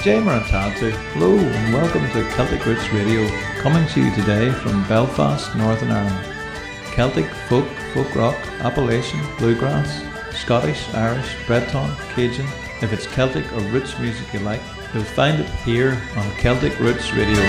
Jay Marantatu. Hello and welcome to Celtic Roots Radio, coming to you today from Belfast, Northern Ireland. Celtic, folk, folk rock, Appalachian, bluegrass, Scottish, Irish, Breton, Cajun. If it's Celtic or roots music you like, you'll find it here on Celtic Roots Radio.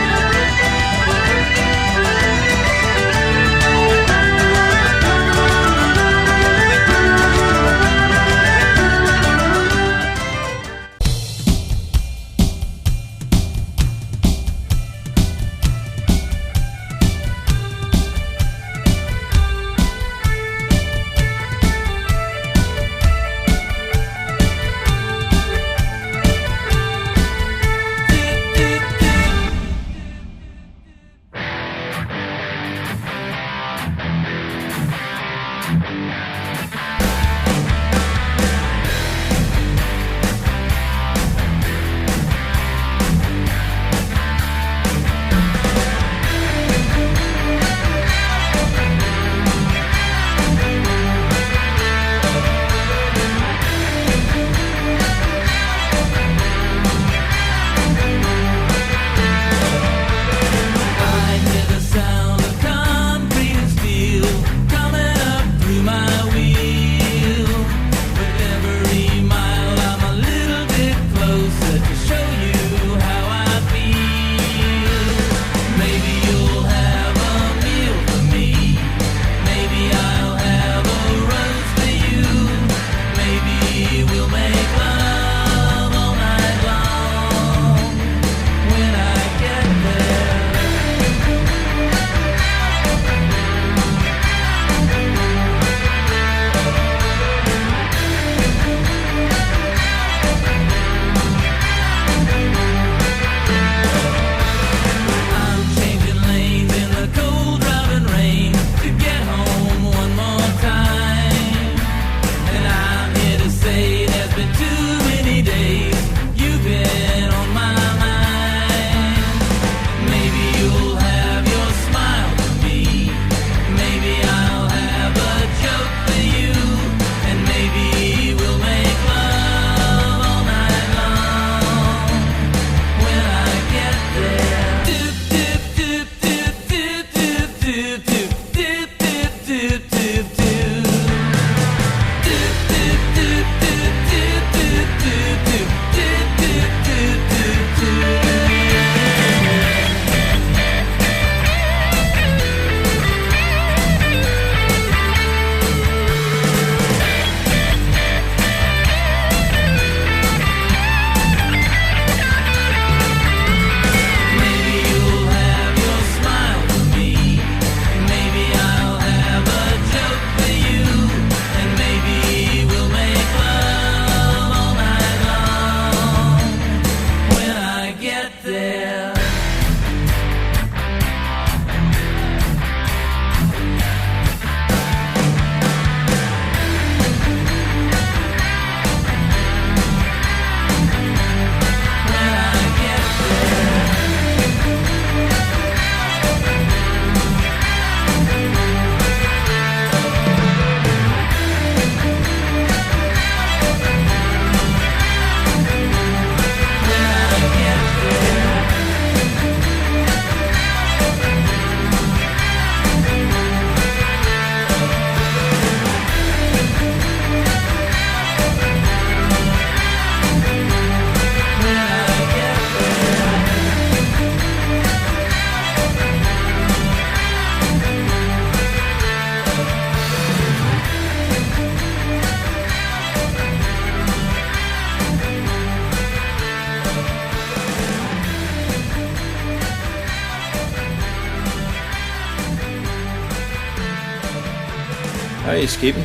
Hi, Skeeton.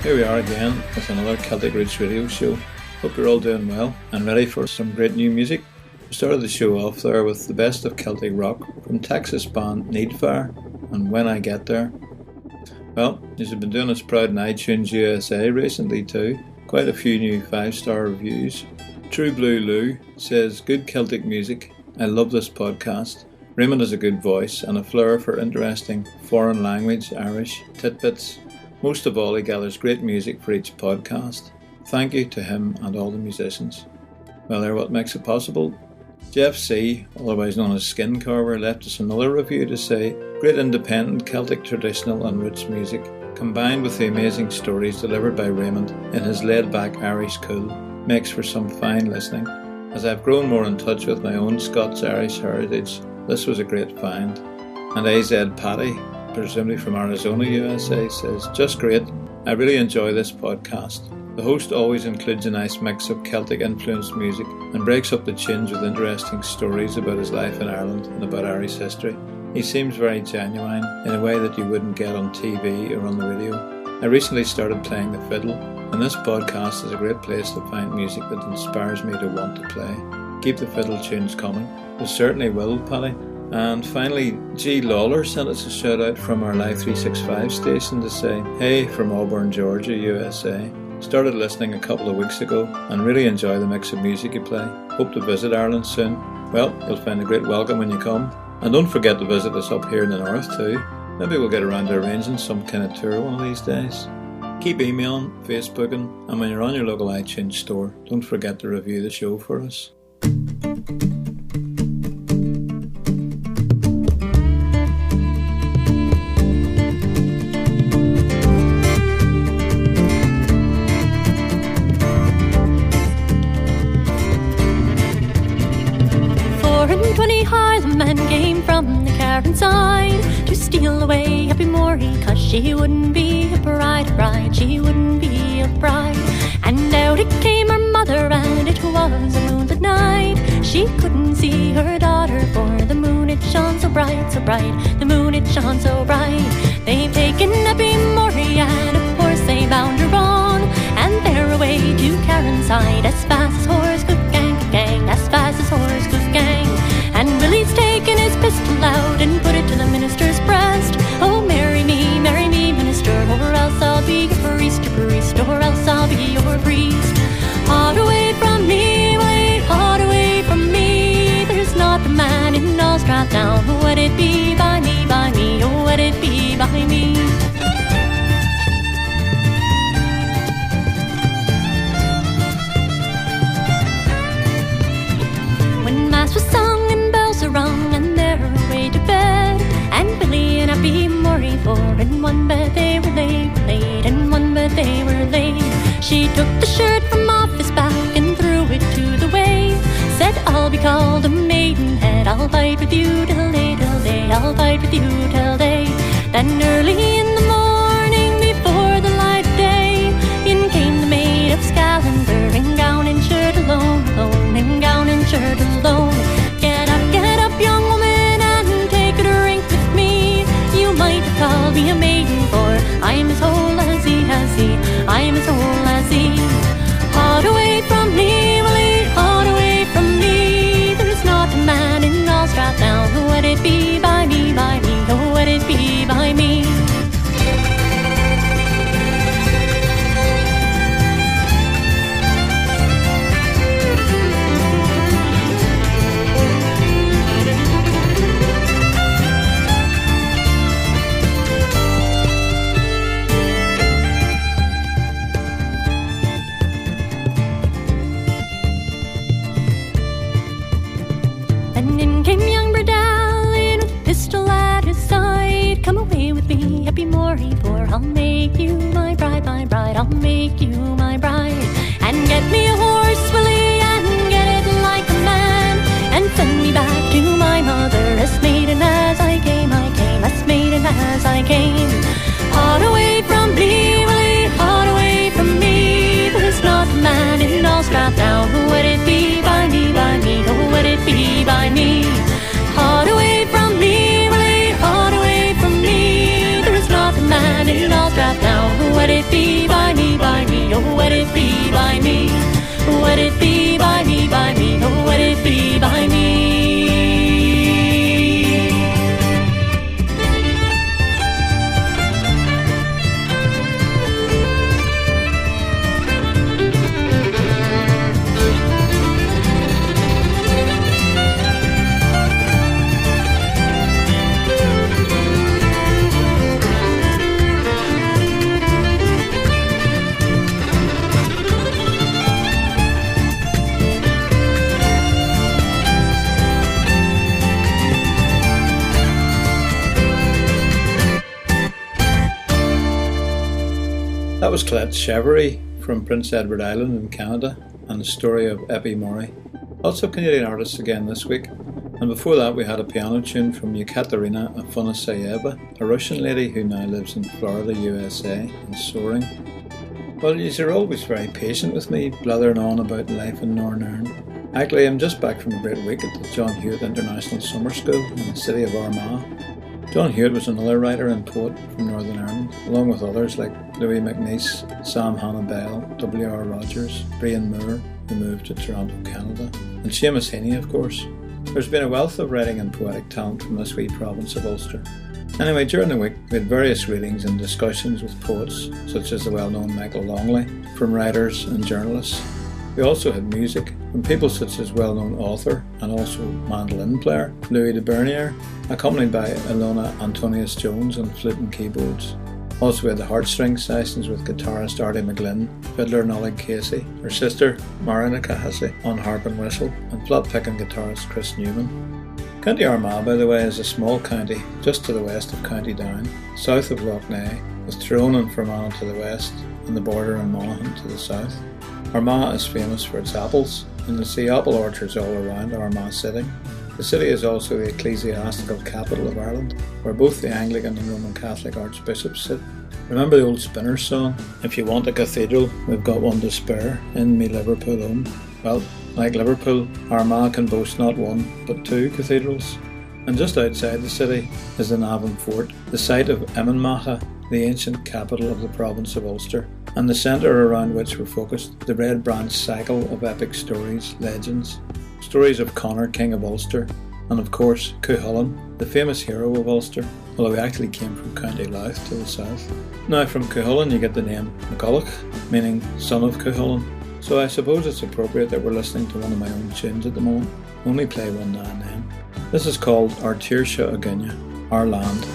Here we are again with another Celtic Roots Radio show. Hope you're all doing well and ready for some great new music. We started the show off there with the best of Celtic rock from Texas band Needfire and When I Get There. Well, you've been doing us proud in iTunes USA recently too. Quite a few new 5-star reviews. True Blue Lou says, good Celtic music. I love this podcast. Raymond has a good voice and a flair for interesting foreign language, Irish tidbits. Most of all, he gathers great music for each podcast. Thank you to him and all the musicians. Well, there, what makes it possible? Jeff C., otherwise known as Skin Carver, left us another review to say, great independent Celtic traditional and roots music, combined with the amazing stories delivered by Raymond in his laid-back Irish cool, makes for some fine listening. As I've grown more in touch with my own Scots-Irish heritage, this was a great find. And AZ Paddy, presumably from Arizona, USA, says, just great. I really enjoy this podcast. The host always includes a nice mix of Celtic-influenced music and breaks up the tunes with interesting stories about his life in Ireland and about Irish history. He seems very genuine in a way that you wouldn't get on TV or on the radio. I recently started playing the fiddle, and this podcast is a great place to find music that inspires me to want to play. Keep the fiddle tunes coming. We certainly will, Paddy. And finally, G. Lawler sent us a shout out from our Live 365 station to say, hey, from Auburn, Georgia, USA. Started listening a couple of weeks ago and really enjoy the mix of music you play. Hope to visit Ireland soon. Well, you'll find a great welcome when you come. And don't forget to visit us up here in the north too. Maybe we'll get around to arranging some kind of tour one of these days. Keep emailing, Facebooking, and when you're on your local iTunes store, don't forget to review the show for us. From the Karen side to steal away Eppie Morrie, 'cause she wouldn't be a bride, she wouldn't be a bride. And out it came her mother, and it was a moonlit night. She couldn't see her daughter, for the moon it shone so bright, the moon it shone so bright. They've taken Eppie Morrie, and of course they bound her on, and they're away to Karen's side, as fast as horse could gang, as fast as horse could gang. And Willie's taken his pistol out and put it to the minister's breast. Oh, marry me, minister, or else I'll be your priest, or else I'll be your priest. Hard away from me, Willie, hard away from me. There's not a man in all Stratdown who would it be by me, oh, would it be by me. When Mass was sung, rung, and they're away to bed, and Billy and Eppie Morrie, for in one bed they were laid, in one bed they were laid. She took the shirt from off his back and threw it to the way, said, I'll be called a maidenhead, I'll fight with you till day, I'll fight with you till day. Then early in the morning, before the light of day, in came the maid of Scallender, in gown and shirt alone, in gown and shirt alone. Get up, young woman, and take a drink with me. You might call me a maiden, for I am as whole as he, I am as whole as he. Hard away from me, Willie, hard away from me. There's not a man in all Stratdown who would it be by me, who would it be by me. And in came young Bradallian with a pistol at his side. Come away with me, Eppie Morrie, for I'll make you my bride, I'll make you my bride. And get me a horse, Willie, and get it like a man, and send me back to my mother, as maiden as I came, as maiden as I came. Hard away from me, Willie, hard away from me. There's not a man in all Stratdown who would it be by me, who would it be by me. Hard away from me, Willie, hard away from me. There's not a man in all Stratdown who would it be by me, oh, would it be by me, would it be by me, oh, would it be by me. That was Collette's Cheverie from Prince Edward Island in Canada and the story of Eppie Morrie. Also Canadian artists again this week. And before that we had a piano tune from Yekaterina Afonasyeva, a Russian lady who now lives in Florida, USA, in Soaring. Well, you are always very patient with me, blathering on about life in Northern Ireland. Actually, I'm just back from a great week at the John Hewitt International Summer School in the city of Armagh. John Hewitt was another writer and poet from Northern Ireland, along with others like Louis MacNeice, Sam Hannah Bell, W.R. Rogers, Brian Moore, who moved to Toronto, Canada, and Seamus Heaney, of course. There's been a wealth of writing and poetic talent from this wee province of Ulster. Anyway, during the week we had various readings and discussions with poets such as the well-known Michael Longley, from writers and journalists. We also had music from people such as well-known author and also mandolin player Louis de Bernier, accompanied by Ilona Antonius Jones on flute and keyboards. Also we had the heartstring sessions with guitarist Artie McGlynn, fiddler Nollig Casey, her sister Marina Cahassi on harp and whistle, and flat-picking guitarist Chris Newman. County Armagh, by the way, is a small county just to the west of County Down, south of Lough Neagh, with Tyrone and Fermanagh to the west and the border in Monaghan to the south. Armagh is famous for its apples, and you see apple orchards all around Armagh City. The city is also the ecclesiastical capital of Ireland, where both the Anglican and Roman Catholic archbishops sit. Remember the old Spinners song? If you want a cathedral, we've got one to spare in me Liverpool home. Well, like Liverpool, Armagh can boast not one, but two cathedrals. And just outside the city is the Navan Fort, the site of Eminmacha, the ancient capital of the province of Ulster, and the centre around which were focused the Red Branch cycle of epic stories, legends, stories of Conor, King of Ulster, and of course Cuchullain, the famous hero of Ulster, although he actually came from County Louth to the south. Now from Cuchullain you get the name McCullough, meaning son of Cuchullain, so I suppose it's appropriate that we're listening to one of my own tunes at the moment. Only play one now and then. This is called Our Tírsha Aguinne, Our Land.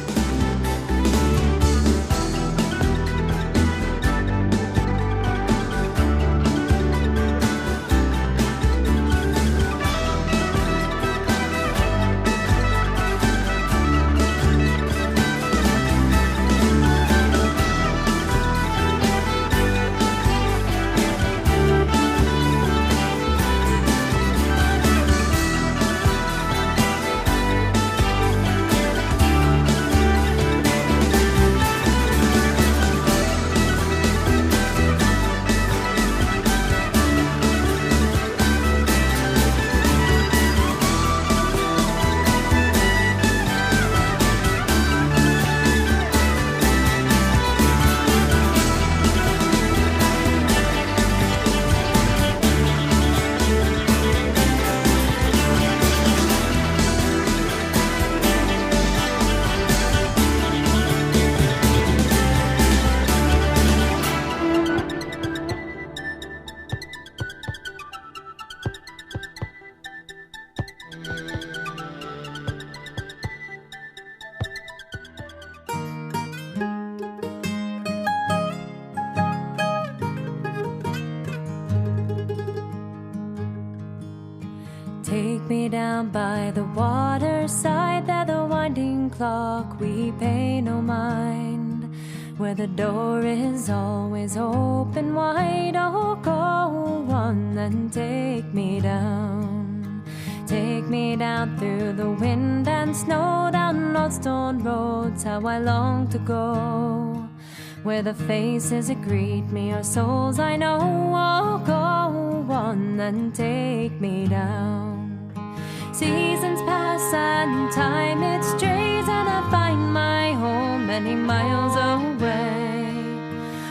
Take me down by the waterside, there the winding clock we pay no mind, where the door is always open wide. Oh, go on and take me down. Take me down through the wind and snow, down old stone roads, how I long to go, where the faces that greet me are souls I know. Oh, go on and take me down. Seasons pass and time it strays, and I find my home many miles away.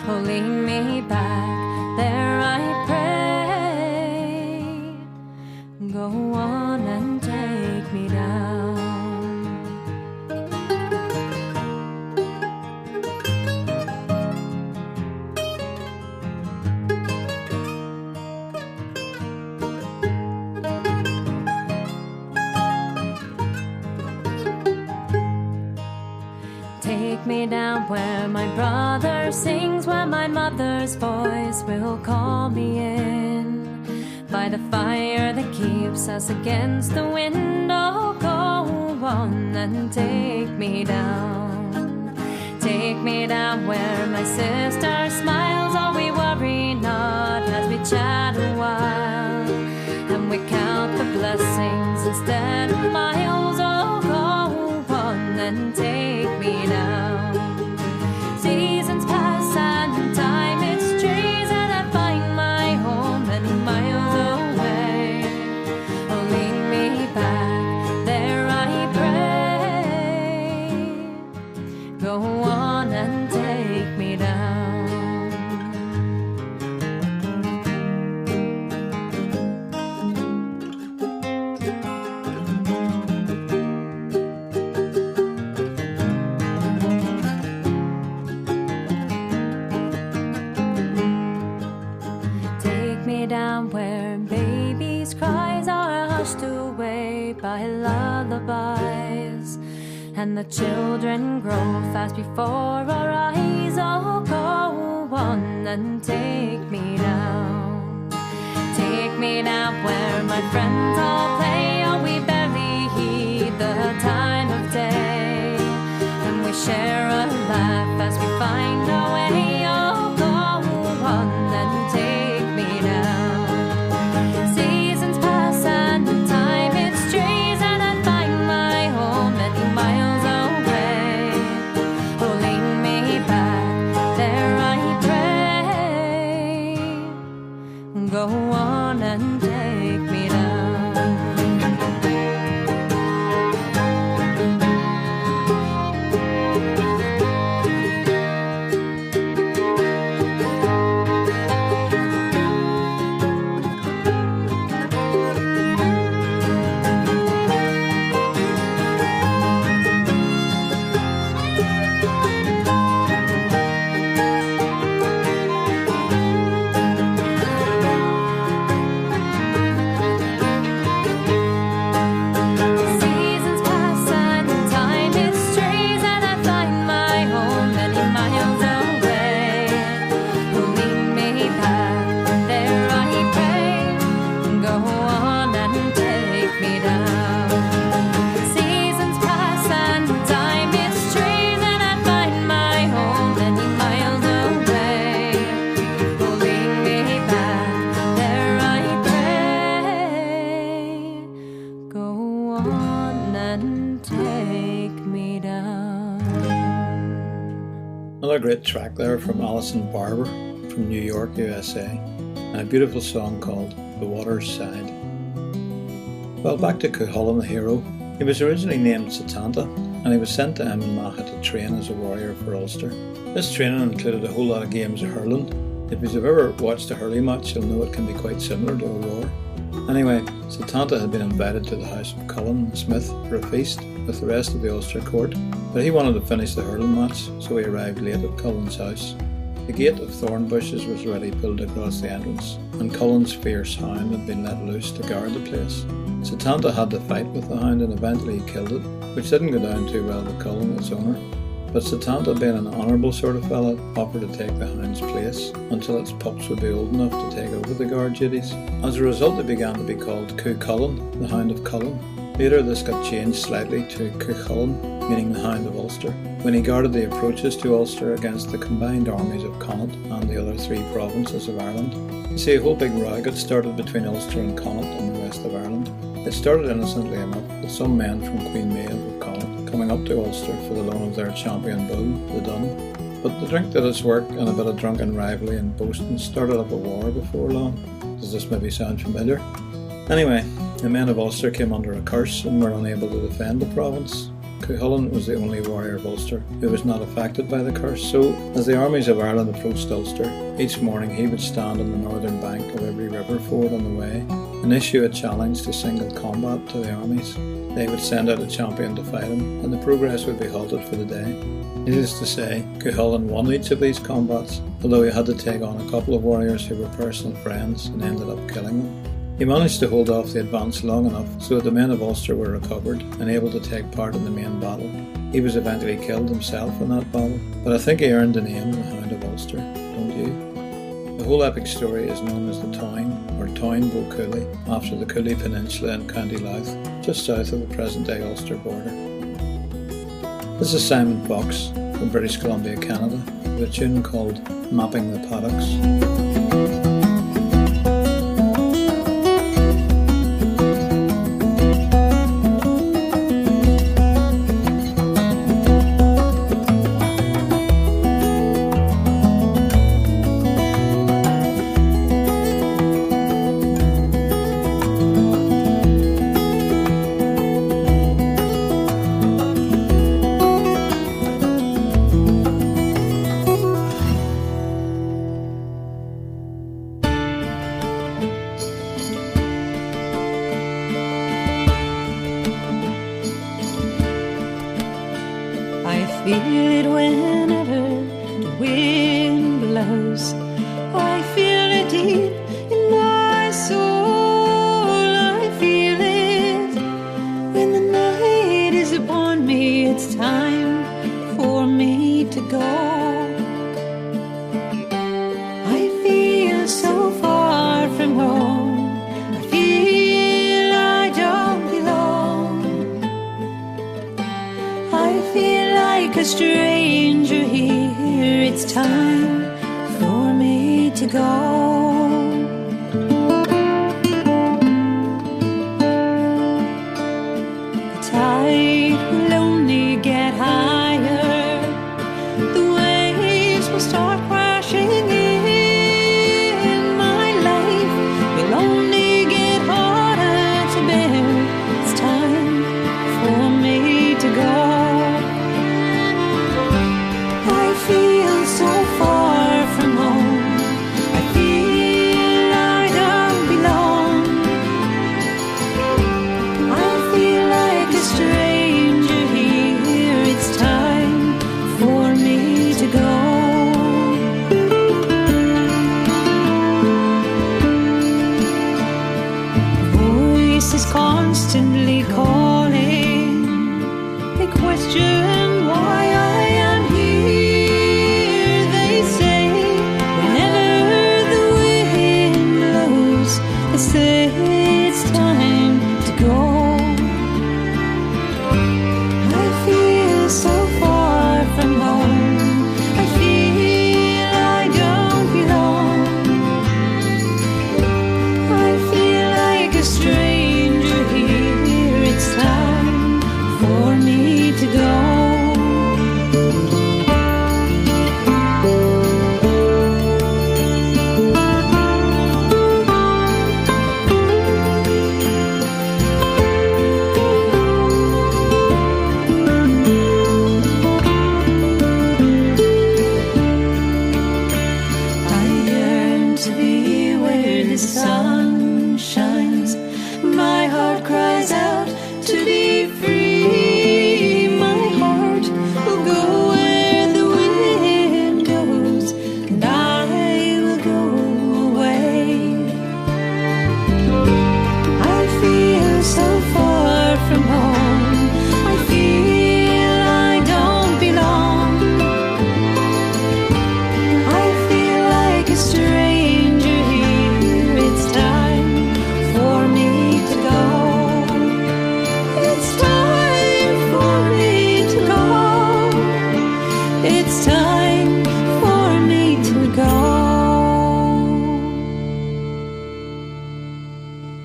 Oh, lead me back, there I pray. Go on and take me down. Take me down where my brother sings, where my mother's voice will call me in, by the fire that keeps us against the wind. Oh, go on and take me down. Take me down where my sister smiles, me down where babies' cries are hushed away by lullabies, and the children grow fast before our eyes. Oh, go on and take me down. Take me down where my friends all play. Oh, we barely heed the time of day, and we share a laugh as we find our way. Oh, go on and take me down. Seasons pass and time it strays, and I find my home many miles away. Oh, lead me back, there I pray. Go on and take me down. Another great track there from Allison Barber from New York, USA, and a beautiful song called The Water's Side. Well, back to Cuchullain, the hero. He was originally named Satanta, and he was sent to Emmon to train as a warrior for Ulster. This training included a whole lot of games of hurling. If you've ever watched a hurling match, you'll know it can be quite similar to a war. Anyway, Satanta had been invited to the house of Cuchullain Smith for a feast with the rest of the Ulster court, but he wanted to finish the hurling match, so he arrived late at Cuchulainn's house. The gate of thorn bushes was ready pulled across the entrance, and Cuchulainn's fierce hound had been let loose to guard the place. Satanta had to fight with the hound and eventually he killed it, which didn't go down too well with Cuchullain, its owner. But Satanta, being an honourable sort of fella, offered to take the hound's place until its pups would be old enough to take over the guard duties. As a result, it began to be called Cuchullain, the Hound of Cuchullain. Later this got changed slightly to Cuchullain, meaning the Hound of Ulster, when he guarded the approaches to Ulster against the combined armies of Connaught and the other three provinces of Ireland. You see, a whole big row got started between Ulster and Connaught in the west of Ireland. It started innocently enough, with some men from Queen Maeve of Connaught coming up to Ulster for the loan of their champion bull, the Dun. But the drink did its work, and a bit of drunken rivalry and boasting started up a war before long. Does this maybe sound familiar? Anyway, the men of Ulster came under a curse and were unable to defend the province. Cuchullain was the only warrior of Ulster who was not affected by the curse, so as the armies of Ireland approached Ulster, each morning he would stand on the northern bank of every river ford on the way and issue a challenge to single combat to the armies. They would send out a champion to fight him, and the progress would be halted for the day. Needless to say, Cuchullain won each of these combats, although he had to take on a couple of warriors who were personal friends and ended up killing them. He managed to hold off the advance long enough so that the men of Ulster were recovered and able to take part in the main battle. He was eventually killed himself in that battle, but I think he earned the name the Hound of Ulster, don't you? The whole epic story is known as the Town, or Town Bo Cooley, after the Cooley Peninsula in County Louth, just south of the present-day Ulster border. This is Simon Fox from British Columbia, Canada, with a tune called Mapping the Paddocks. Feel it whenever the wind blows. I feel it deep in my stranger here. It's time for me to go. The tide will only get higher. The waves will start crashing in. My life will only get harder to bear. It's time for me to go. I feel so far from home. I feel I don't belong. I feel like a stranger here. It's time for me to go. Voices constantly calling. They question why I am here. They say whenever the wind blows, they say it's time to go. I feel so far from home. I feel I don't belong. I feel like a stranger here. It's time for me to go. I yearn to be where the sun shines. My heart cries out to be free. My heart will go where the wind goes, and I will go away. I feel so far from home. I feel I don't belong. I feel like a stranger here. It's time for me to go. It's time for me to go. It's time for me to go.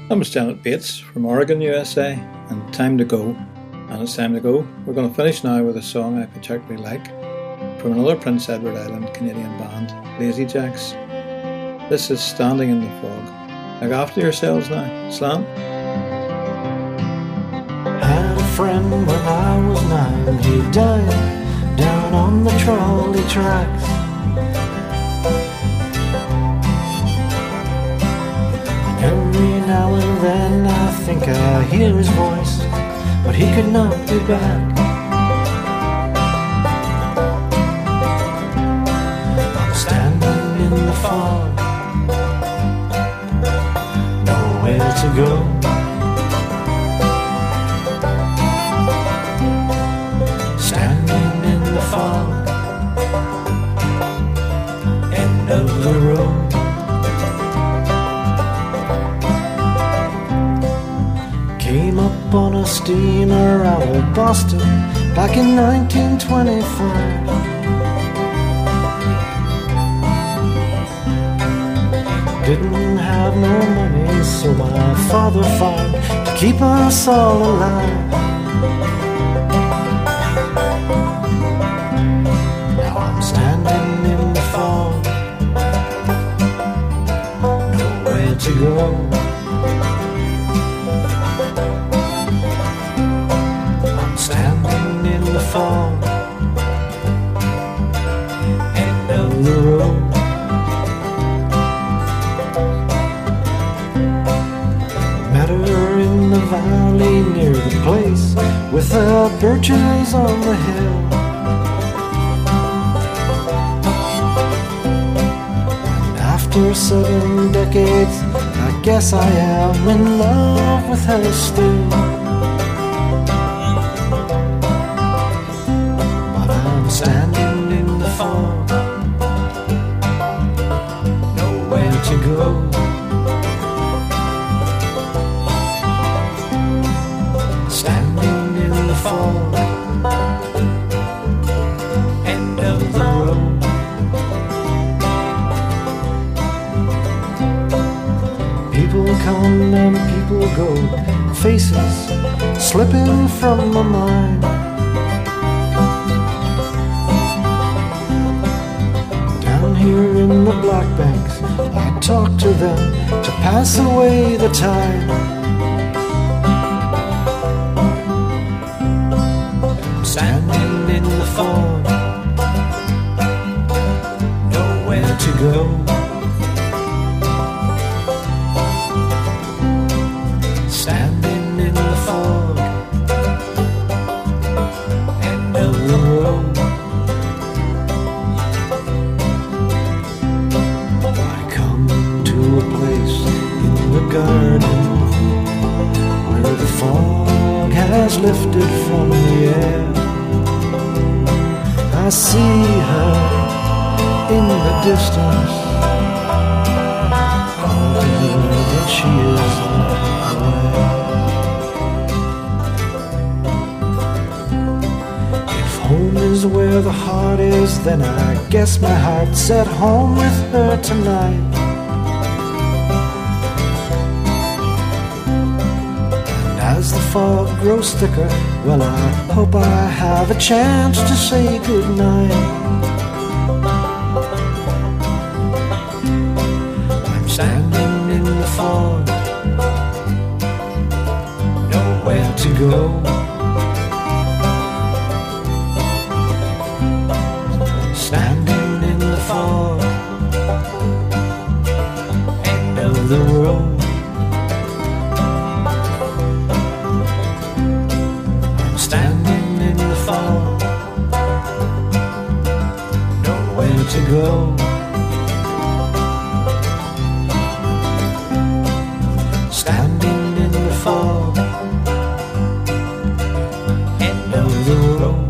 That was Janet Bates from Oregon, USA, and Time to Go. And it's time to go. We're going to finish now with a song I particularly like from another Prince Edward Island Canadian band, Lazy Jacks. This is Standing in the Fog. Look after yourselves now. Slant. Had a friend when I was 9. He died down on the trolley tracks. Every now and then I think I hear his voice, but he could not be back. I'm standing in the fog, nowhere to go. Standing in the fog, end of the road. Came up on a steamer out of Boston back in 1925. Didn't have no money, so my father found to keep us all alive. Now I'm standing in the fog, nowhere to go. Standing in the fog, end of the road. Met her in the valley near the place with the birches on the hill. And after 7 decades, I guess I am in love with her still. Standing in the fog, nowhere to go. Standing in the fog, and people go, faces slipping from my mind. Down here in the black banks, I talk to them to pass away the time. I'm standing in the fog, nowhere to go. Standing in the fog, end of the road. I come to a place in the garden where the fog has lifted from the air. I see her in the distance, oh, that she is away. If home is where the heart is, then I guess my heart's at home with her tonight. And as the fog grows thicker, well, I hope I have a chance to say goodnight. I'm standing in the fog, nowhere to go. Standing in the fog, end of the road. I'm standing in the fog, nowhere to go. Standing in the fog, end of the road.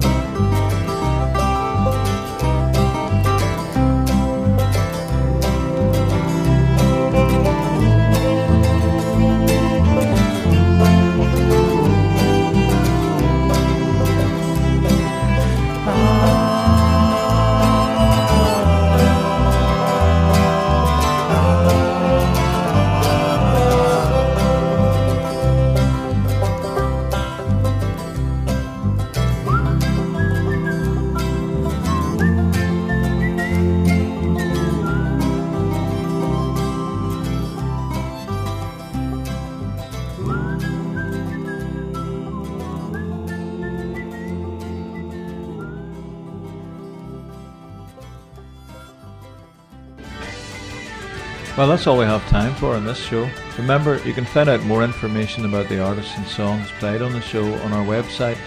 Well, that's all we have time for in this show. Remember, you can find out more information about the artists and songs played on the show on our website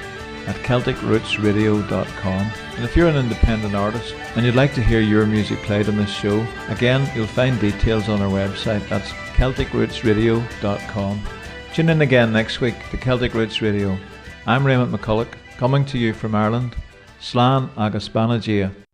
at CelticRootsRadio.com. And if you're an independent artist and you'd like to hear your music played on this show, again, you'll find details on our website. That's CelticRootsRadio.com. Tune in again next week to Celtic Roots Radio. I'm Raymond McCullough, coming to you from Ireland. Slán agus Banna Dia.